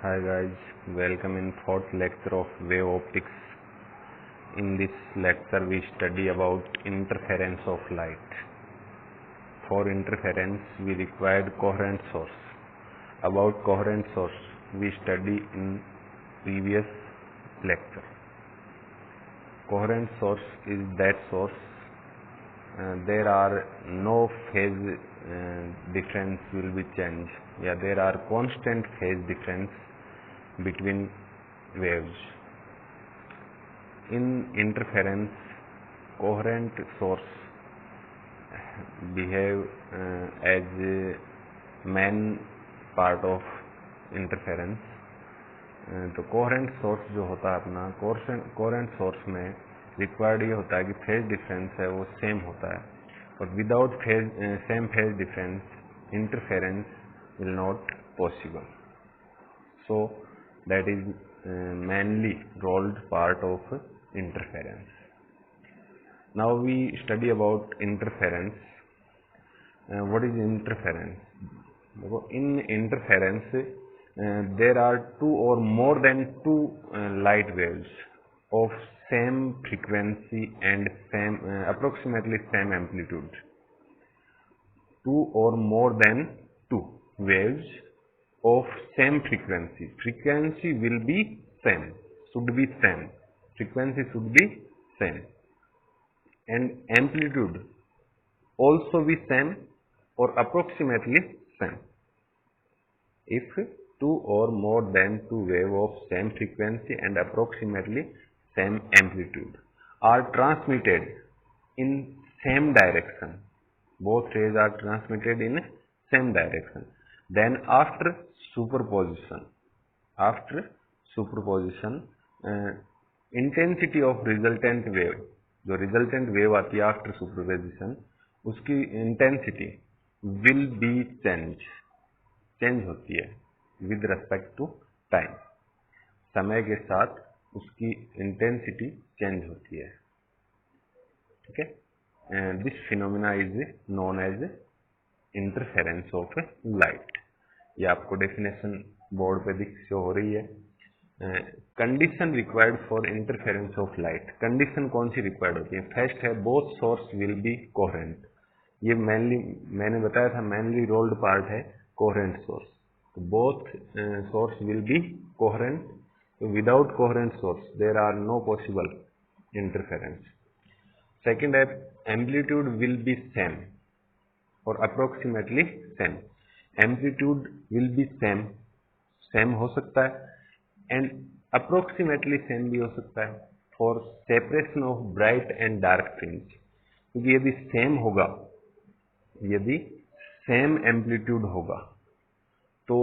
Hi guys, welcome in fourth lecture of wave optics. In this lecture we study about interference of light. For interference we required coherent source. About coherent source we study in previous lecture. Coherent source is that source there are no phase difference will be changed, there are constant phase difference between waves. In interference, coherent source behave as a main part of interference. तो coherent source जो होता है अपना coherent source में required ये होता है कि फेज डिफरेंस है वो सेम होता है, और without same phase difference interference will not possible. So that is mainly rolled part of interference. Now we study about interference. What is interference? In interference there are two or more than two light waves of same frequency and same approximately same amplitude. Two or more than two waves of same frequency. Frequency will be same, should be same. Frequency should be same, and amplitude also be same or approximately same. If two or more than two wave of same frequency and approximately same amplitude are transmitted in same direction, both rays are transmitted in same direction, then after superposition intensity of resultant wave, जो resultant wave आती है after superposition, उसकी intensity will be change होती है with respect to time. समय के साथ उसकी intensity change होती है. ठीक है. This phenomena is known as interference of light. ये आपको डेफिनेशन बोर्ड पे शो हो रही है. Condition required for interference of light. Condition कौन सी रिक्वायर्ड होती है? फर्स्ट है both source will be coherent. ये मेनली मैंने बताया था मेनली रोल्ड पार्ट है कोहेरेंट सोर्स. तो both source will be coherent. Without coherent source there are no possible interference. Second है एम्पलीट्यूड विल बी सेम और approximately same. Amplitude will be same हो सकता है एंड अप्रोक्सीमेटली सेम भी हो सकता है for separation of bright and dark fringe. क्योंकि यदि सेम एम्पलीट्यूड होगा तो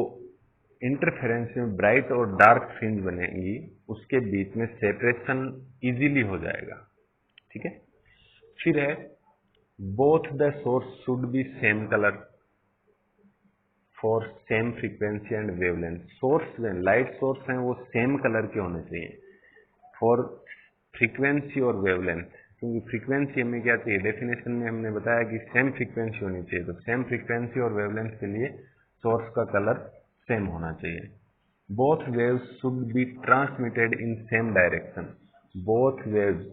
इंटरफेरेंस में ब्राइट और डार्क फ्रिंज बनेंगी, उसके बीच में सेपरेशन इजीली हो जाएगा. ठीक है. फिर है both the source should be same colour for same frequency and wavelength. Source light source हैं वो सेम कलर के होने चाहिए फॉर फ्रीक्वेंसी और वेवलेंथ. क्योंकि फ्रीक्वेंसी हमें क्या चाहिए? डेफिनेशन में हमने बताया कि सेम फ्रीक्वेंसी होनी चाहिए. तो सेम फ्रीक्वेंसी और वेवलेंथ के लिए सोर्स का कलर सेम होना चाहिए. Both waves should be transmitted in same direction. Both waves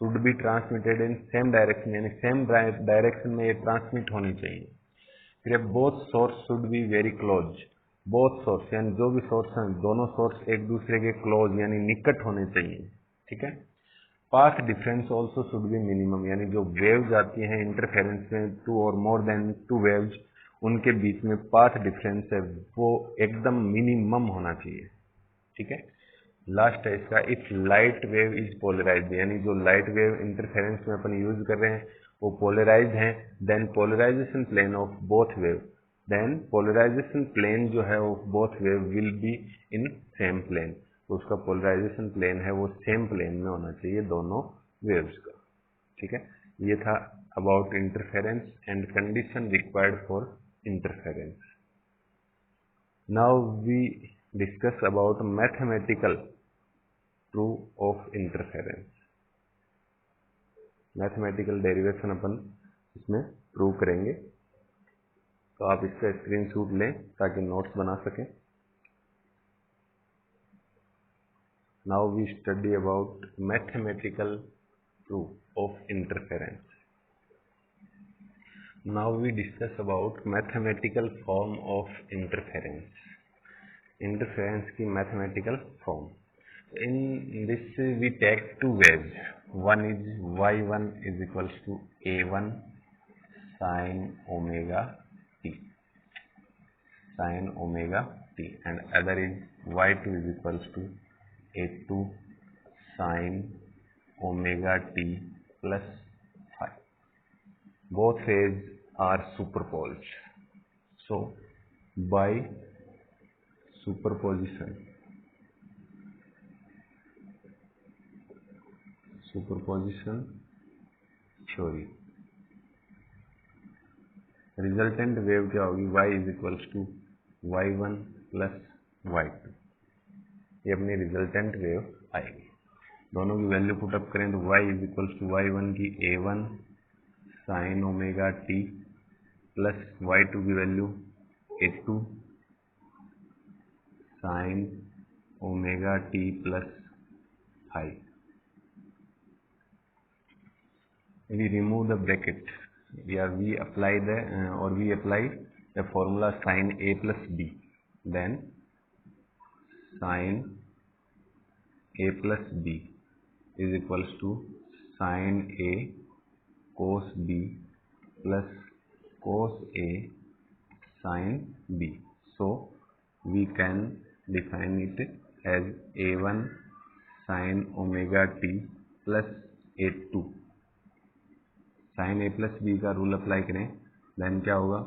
should be transmitted in same direction, यानी सेम डायरेक्शन में ये ट्रांसमिट होनी चाहिए. फिर both source should be very close. Both source यानी जो भी सोर्स हैं दोनों सोर्स एक दूसरे के क्लोज यानी निकट होने चाहिए. ठीक है. Path difference also should be minimum, यानी जो वेव्स आती हैं इंटरफेरेंस में टू और मोर देन टू वेव्स, उनके बीच में पाथ डिफरेंस है वो एकदम मिनिमम होना चाहिए. ठीक है. लास्ट है इसका if light wave is polarized, यानी जो लाइट वेव इंटरफेरेंस में अपन यूज कर रहे हैं वो पोलराइज्ड हैं, then polarization plane of both wave, then polarization plane जो है of both wave will be in same plane. तो उसका पोलराइजेशन प्लेन है वो सेम प्लेन में होना चाहिए दोनों वेव्स का. ठीक है. ये था about interference and condition required for interference. Now we discuss about mathematical proof of interference. Mathematical derivation अपन इसमें प्रूव करेंगे. तो आप इसका स्क्रीनशॉट लें ताकि नोट्स बना सकें. Now we study about mathematical proof of interference. Now we discuss about mathematical form of interference. Interference की mathematical form. In this we take two waves. One is y1 is equals to a1 sin omega t, and other is y2 is equals to a2 sin omega t plus phi. Both phases are superposed. So by superposition theory, resultant wave क्या होगी, y is equals to y1 plus y2, ये अपनी resultant wave आएगी। दोनों की value put up करें तो y is equals to y1 की a1 sine omega t plus y2 की value a2 sine omega t plus phi. We remove the bracket. We apply the formula sin a plus b. Then sin a plus b is equals to sin a cos b plus cos a sin b. So we can define it as a1 sin omega t plus a2 sine A plus B का rule apply करें, then क्या होगा,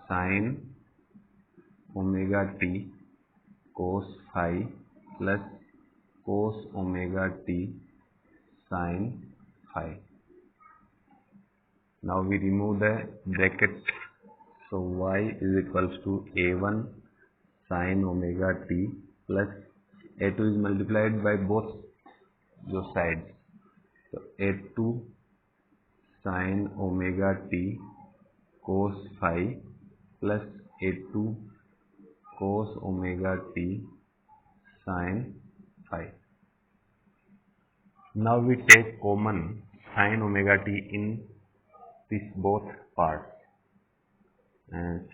sine omega T cos phi plus cos omega T sine phi. Now we remove the bracket, so y is equals to a1 sine omega T plus a2 is multiplied by both जो side, तो a2 sine omega T cos phi plus a2 cos omega T sine phi. Now we take common sine omega T in this both part,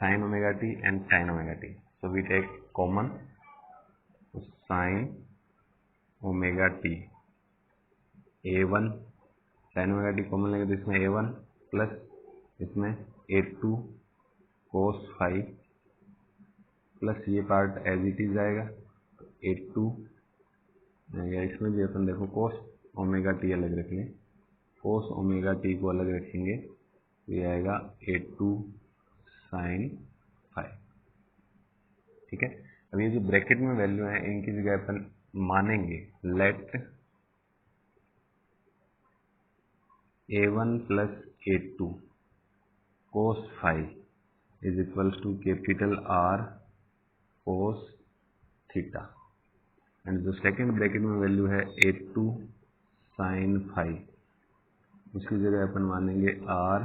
sine omega T and sine omega T, so we take common sine omega T a1 sine omega T common लेंगे तो इसमें a1 plus इसमें a2 cos phi plus ये part as it is आएगा, a2 या इसमें भी अपन देखो कोस ओमेगा टी अलग रख लें, कोस ओमेगा टी को अलग रखेंगे तो ये आएगा a2 साइन फाई। ठीक है, अब ये जो ब्रैकेट में वैल्यू है इनकी जगह अपन मानेंगे let a1 plus a2 cos phi is equals to capital R cos theta, and जो सेकेंड ब्रैकेट में वैल्यू है a2 साइन फाई, उसकी जगह अपन मानेंगे R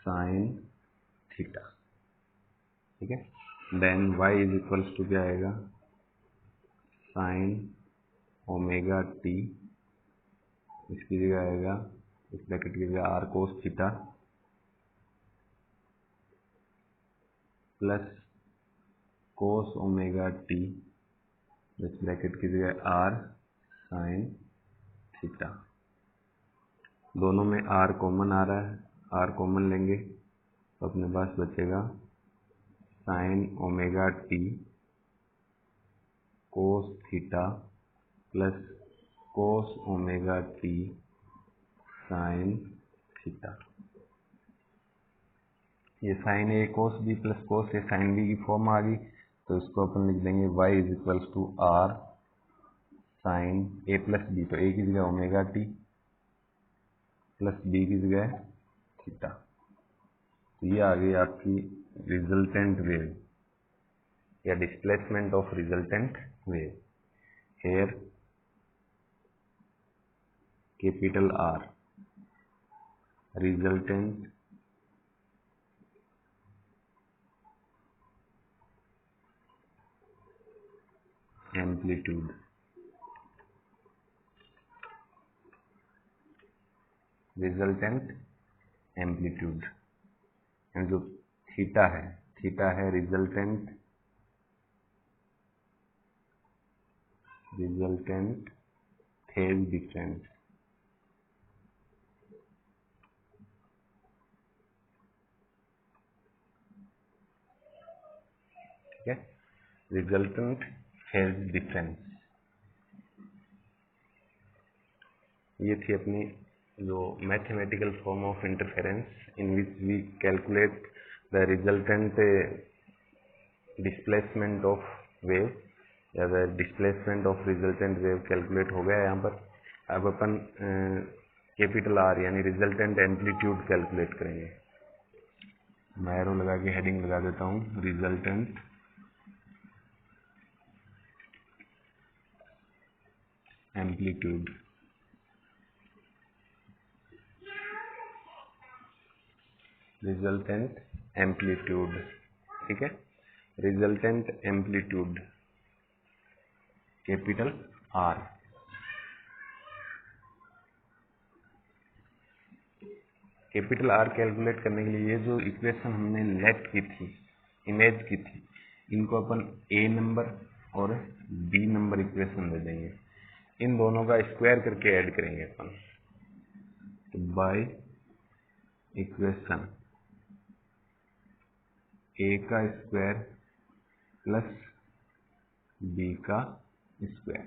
साइन थीटा। ठीक है, then y is equals to क्या आएगा, साइन ओमेगा टी, इसकी जगह आएगा इस ब्रैकेट की जगह R cos theta plus cos omega T, इस ब्रैकेट की जगह R साइन थीटा। दोनों में R कॉमन आ रहा है, R कॉमन लेंगे तो अपने पास बचेगा sine omega T cos theta plus cos omega T sine theta. ये sine A cos B plus cos A sine B की फॉर्म आ गई, तो इसको अपन लिख देंगे y is equals to R sine A plus B, तो ए की जगह ओमेगा टी प्लस बी की जगह थीटा। तो ये आ गई आपकी रिजल्टेंट वेव या displacement of resultant wave. Here capital R resultant amplitude resultant amplitude, जो थीटा है रिजल्टेंट फेज डिफरेंस। ठीक है, रिजल्टेंट फेज डिफरेंस। ये थी अपनी जो mathematical form of interference in which we calculate the resultant displacement of wave या the displacement of resultant wave calculate हो गया यहाँ पर। अब अपन कैपिटल आर यानी रिजल्टेंट एम्पलीट्यूड कैलकुलेट करेंगे। मैं एरो लगा के हेडिंग लगा देता हूँ, रिजल्टेंट एम्पलीट्यूड। रिजल्टेंट एम्पलीट्यूड, ठीक है, resultant amplitude capital R. Capital R calculate करने के लिए ये जो इक्वेशन हमने लेट की थी, इमेज की थी, इनको अपन ए नंबर और बी नंबर इक्वेशन दे देंगे। इन दोनों का स्क्वायर करके ऐड करेंगे अपन, तो बाय इक्वेशन ए का स्क्वायर प्लस बी का square,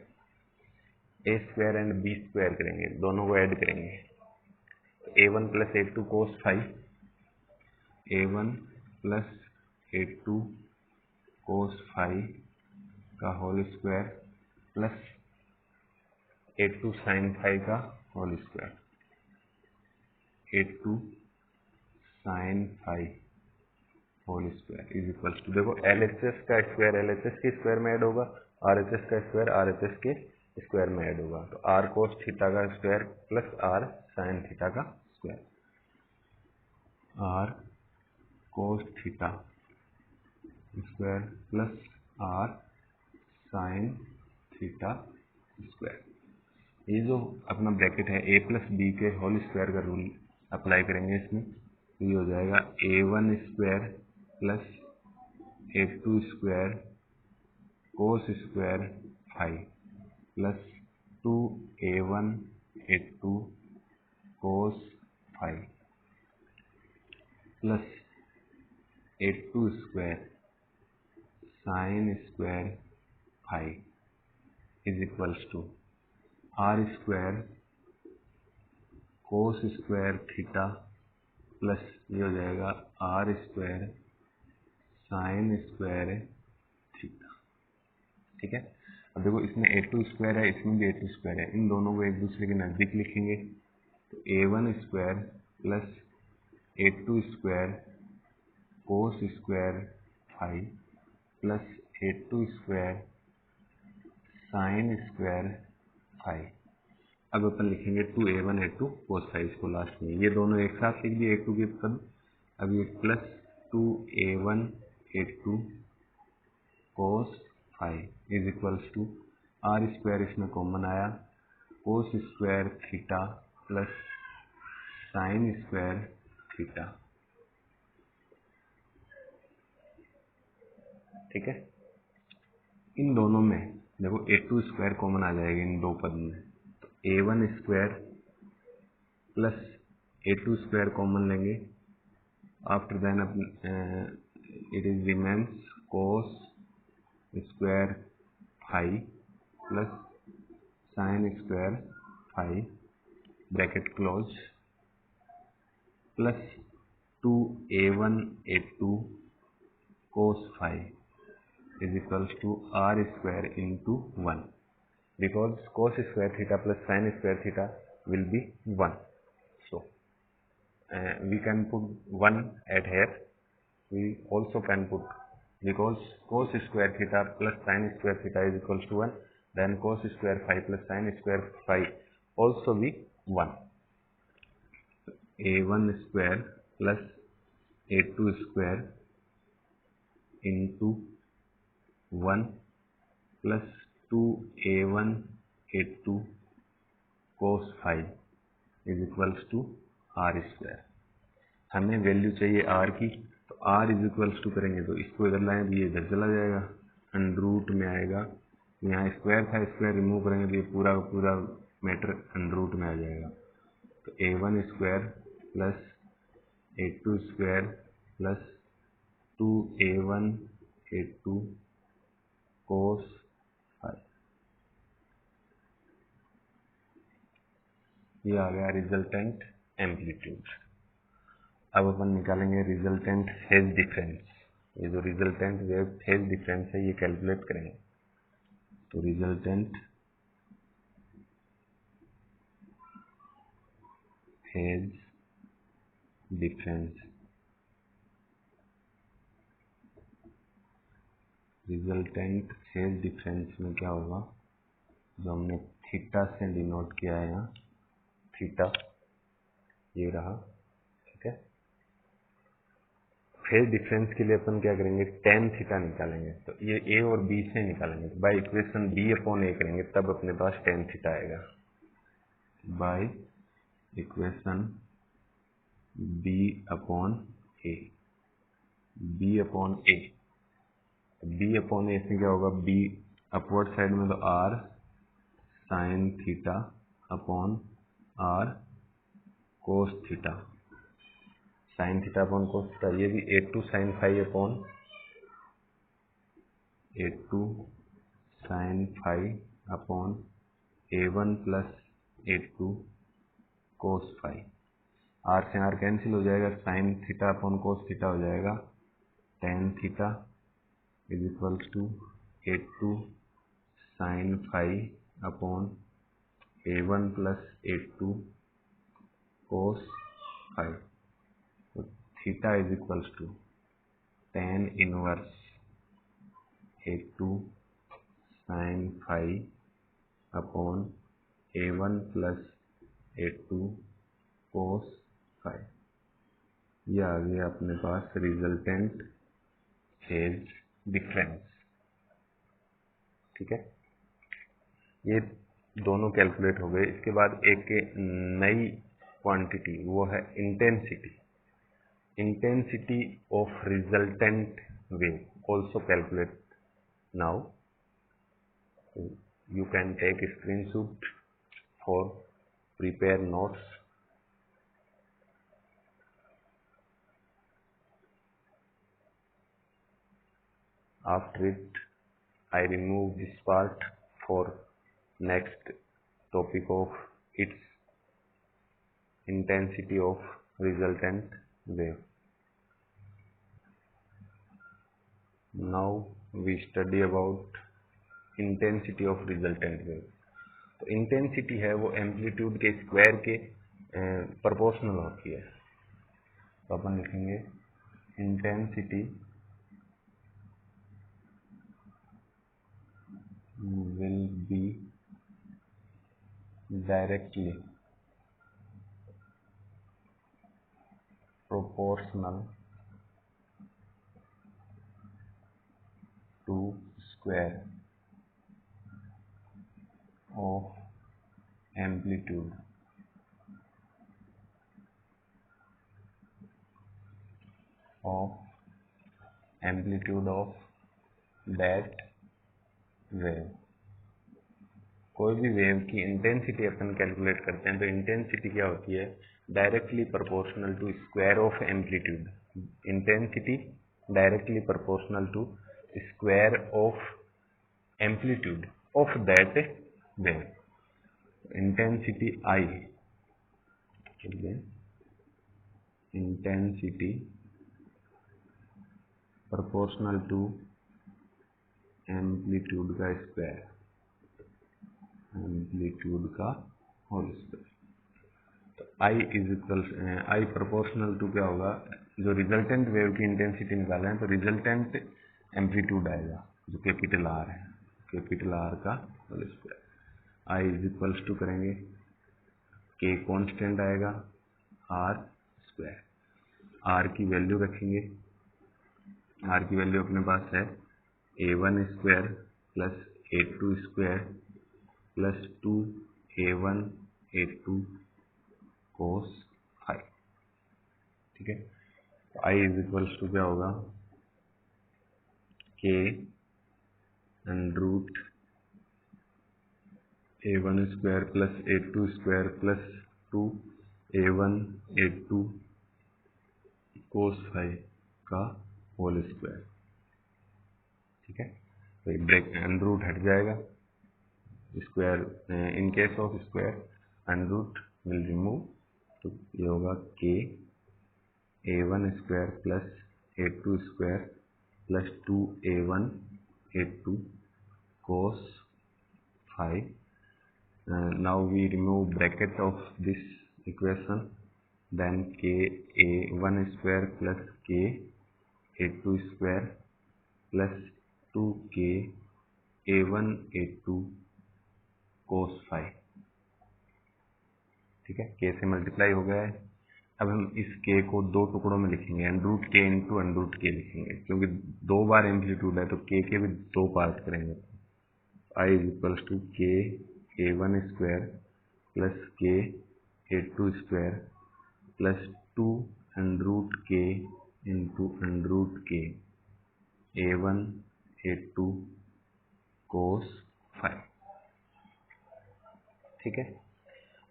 A square and B square करेंगे, दोनों को ऐड करेंगे। a1 plus a2 cos phi, a1 plus a2 cos phi का whole square plus a2 sine phi का whole square, a2 sine phi whole square is equals to, देखो LHS का square LHS के square में add होगा, RHS का square RHS के square में ऐड होगा, तो r cos थीटा का square plus r sine theta का square, r cos theta square plus r sine theta square. ये जो अपना ब्रैकेट है a प्लस बी के होल स्क्वायर का रूल अप्लाई करेंगे इसमें, तो ये हो जाएगा a1 square plus a2 square cos square phi plus 2a1 a2 cos phi plus a2 square sine square phi is equals to r square cos square theta plus ये हो जाएगा r square sine square theta. ठीक है, अब देखो इसमें a2 square है, इसमें भी a2 स्क्वायर है, इन दोनों को एक दूसरे के नज़दीक लिखेंगे, तो a1 square plus a2 square cos square phi plus a2 square sine square phi. अब अपन लिखेंगे 2a1 a2 कोस फाई, इसको लास्ट में ये दोनों एक साथ लिख दिए a2 के पद। अब ये plus 2a1 a2 cos phi is equals to r square इसमें कॉमन आया, cos square theta plus sine square theta. ठीक है, इन दोनों में देखो a2 स्क्वायर कॉमन आ जाएगा इन दो पद में, तो a1 स्क्वायर प्लस a2 स्क्वायर कॉमन लेंगे, after then it is remains cos square phi plus sine square phi bracket close plus 2a1 a2 cos phi is equals to r square into 1, because cos square theta plus sin square theta will be 1. So we can put 1 at here. We also can put, because cos square theta plus sin square theta is equals to 1, then cos square phi plus sin square phi also be 1. a1 square plus a2 square into 1 plus 2a1 a2 cos phi is equals to R square. हमें value चाहिए R की, तो are is equals to करेंगे तो इसको इधर लाएं तो ये इधर चला जाएगा, अंडर रूट में आएगा। यहाँ स्क्वायर था, स्क्वायर रिमूव करेंगे तो ये पूरा का पूरा मैटर अंडर रूट में आ जाएगा। तो a1 square plus a2 square plus 2a1 a2 cos phi, ये आ गया रिजल्टेंट एम्पलीट्यूड। अब अपन निकालेंगे रिजल्टेंट फेज डिफरेंस। ये जो रिजल्टेंट वेव फेज डिफरेंस है ये कैलकुलेट करेंगे। तो resultant phase difference, resultant phase difference में क्या होगा, जो हमने थीटा से डिनोट किया है यहाँ, थीटा ये रहा, ठीक है। फेज डिफरेंस के लिए अपन क्या करेंगे, टेन थीटा निकालेंगे। तो ये ए और बी से निकालेंगे, तो by equation B upon A करेंगे, तब अपने पास टेन थीटा आएगा। By equation B upon A, B upon A, B upon A से क्या होगा, बी अपवर्ड साइड में तो R sine theta upon R cos theta, sine theta upon cos theta, ये भी a2 sine phi upon a2 sine phi upon a1 plus a2 cos phi. R से R cancel हो जाएगा, sine theta upon cos theta हो जाएगा tan theta is equals to a2 sine phi upon a1 plus a2 cos phi. तो theta is equals to tan inverse a2 sine phi upon a1 plus a2 cos phi. ये आ गया अपने पास resultant phase difference, ठीक है। ये दोनों calculate हो गए। इसके बाद एक नई क्वांटिटी, वो है intensity, intensity of resultant wave also calculate now. You can take a screenshot for prepare notes. After it, I remove this part for next topic of its intensity of resultant wave. Now we study about intensity of resultant wave. तो intensity है वो amplitude के square के proportional होती है। तो अपन लिखेंगे intensity will be directly proportional to square of amplitude of that wave। कोई भी वेव की इंटेंसिटी अपन कैलकुलेट करते हैं तो इंटेंसिटी क्या होती है, directly proportional to square of amplitude. Intensity directly proportional to square of amplitude of that wave. Intensity I, intensity proportional to amplitude का स्क्वायर, एम्पलीट्यूड का होल स्क्वायर। तो I is equal, I proportional to क्या होगा, जो resultant wave की intensity निकाले हैं तो रिजल्टेंट एम्पलीट्यूड आएगा जो कैपिटल आर है, कैपिटल आर का whole square. I is equals to करेंगे, के कांस्टेंट आएगा, आर स्क्वायर, आर की वैल्यू रखेंगे, आर की वैल्यू अपने पास है a1 square plus a2 square plus 2a1 a2 cos phi. ठीक है। तो I इज इक्वल्स टू क्या होगा, K √ A1 square plus A2 square plus 2A1 A2 cos phi का होल स्क्वायर। ठीक है, तो ये ब्रेक √ हट जाएगा, square in case of square √ will remove, तो ये होगा K A1 square plus A2 square plus 2A1 A2 cos phi. Now we remove bracket of this equation, then K A1 square plus K A2 square plus 2K A1 A2 cos phi। ठीक है, K से multiply हो गया है। अब हम इस K को दो टुकड़ों में लिखेंगे, √K इंटू √K लिखेंगे, क्योंकि दो बार एम्पलीट्यूड है तो K के भी दो पार्ट करेंगे। I is equals to K A1 square plus K A2 square plus 2 √K into √K A1 A2 cos phi. ठीक है,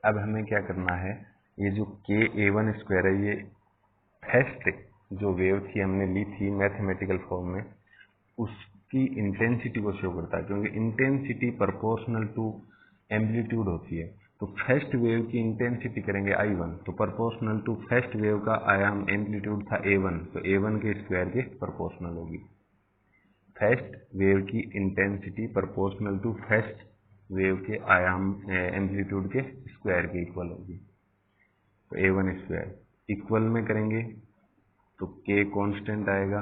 अब हमें क्या करना है, ये जो K A1 स्क्वायर है, ये फर्स्ट जो वेव थी हमने ली थी मैथमेटिकल फॉर्म में, उसकी इंटेंसिटी को शो करता है, क्योंकि इंटेंसिटी प्रोपोर्शनल टू एम्पलीट्यूड होती है। तो फर्स्ट वेव की इंटेंसिटी करेंगे I1, तो प्रोपोर्शनल टू फर्स्ट वेव का आयाम एम्पलीट्यूड था A1, तो A1 के स्क्वायर के प्रोपोर्शनल होगी। फर्स्ट वेव की intensity proportional to first wave के आयाम एम्पलीट्यूड के स्क्वायर के इक्वल होगी। तो A1 स्क्वायर इक्वल में करेंगे तो K कांस्टेंट आएगा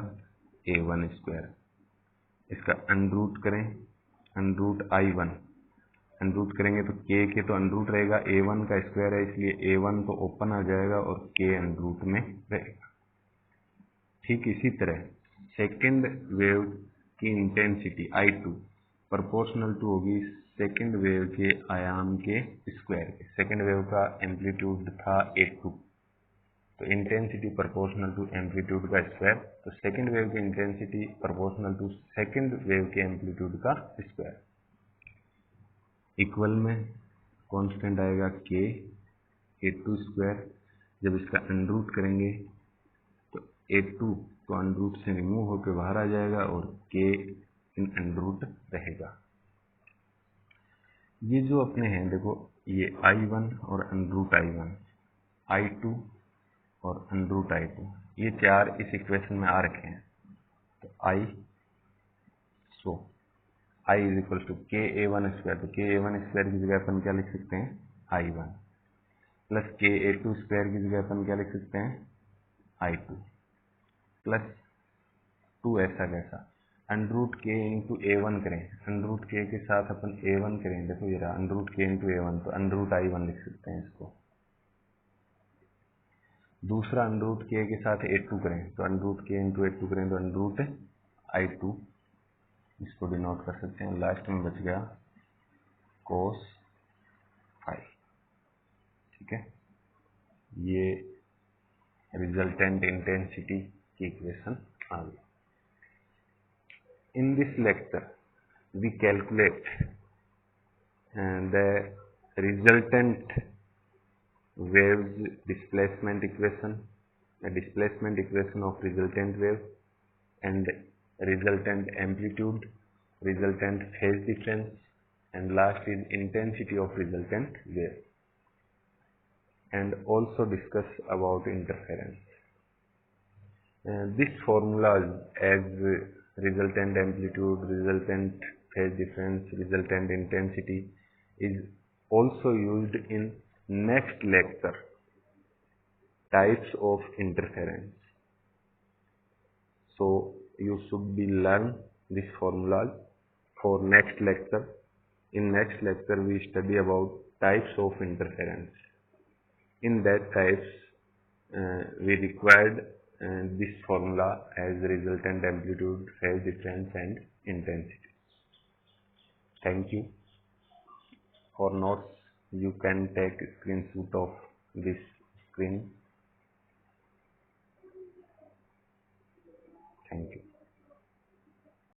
A1 स्क्वायर, इसका √ करें, √I1 √ करेंगे तो K के तो √ रहेगा, A1 का स्क्वायर है इसलिए A1 तो ओपन आ जाएगा और K √ में रहेगा। ठीक इसी तरह सेकेंड वेव की इंटेंसिटी I2 प्रोपोर्शनल टू होगी सेकेंड वेव के आयाम के स्क्वायर के। सेकेंड वेव का एम्पलीट्यूड था A2, तो इंटेंसिटी प्रोपोर्शनल टू एम्पलीट्यूड का स्क्वायर, तो सेकेंड वेव की intensity proportional to second wave के एम्पलीट्यूड का स्क्वायर। इक्वल में कांस्टेंट आएगा K A2 स्क्वायर, जब इसका √ करेंगे तो A2 तो √ से रिमूव होकर बाहर आ जाएगा और K इन √ रहेगा। ये जो अपने हैं देखो, ये I1 और √I1, I2 और √I2, ये चार इस इक्वेशन में आ रखे हैं। तो I is equal to K A1 square, तो K A1 स्क्वायर की जगह अपन क्या लिख सकते हैं, I1 plus K A2 square की जगह अपन क्या लिख सकते हैं, I2 प्लस 2 ऐसा कैसा √K इंटू A1 करें, √K के साथ अपन A1 करें, देखो ये रहा √K इंटू A1, तो √I1 लिख सकते हैं इसको। दूसरा √K के साथ A2 करें, तो √K इंटू A2 करें तो √I2, इसको डिनोट कर सकते हैं। लास्ट में बच गया कोस फाई। ठीक है, ये रिजल्टेंट इंटेंसिटी की इक्वेशन आ गई। In this lecture we calculate the resultant waves displacement equation, the displacement equation of resultant wave, and resultant amplitude, resultant phase difference, and last is intensity of resultant wave, and also discuss about interference. This formulas as resultant amplitude, resultant phase difference, resultant intensity is also used in next lecture, types of interference. So you should be learn this formulas for next lecture. In next lecture we study about types of interference. In that types we required this formula as resultant amplitude, phase difference and intensity. Thank you. For notes you can take a screenshot of this screen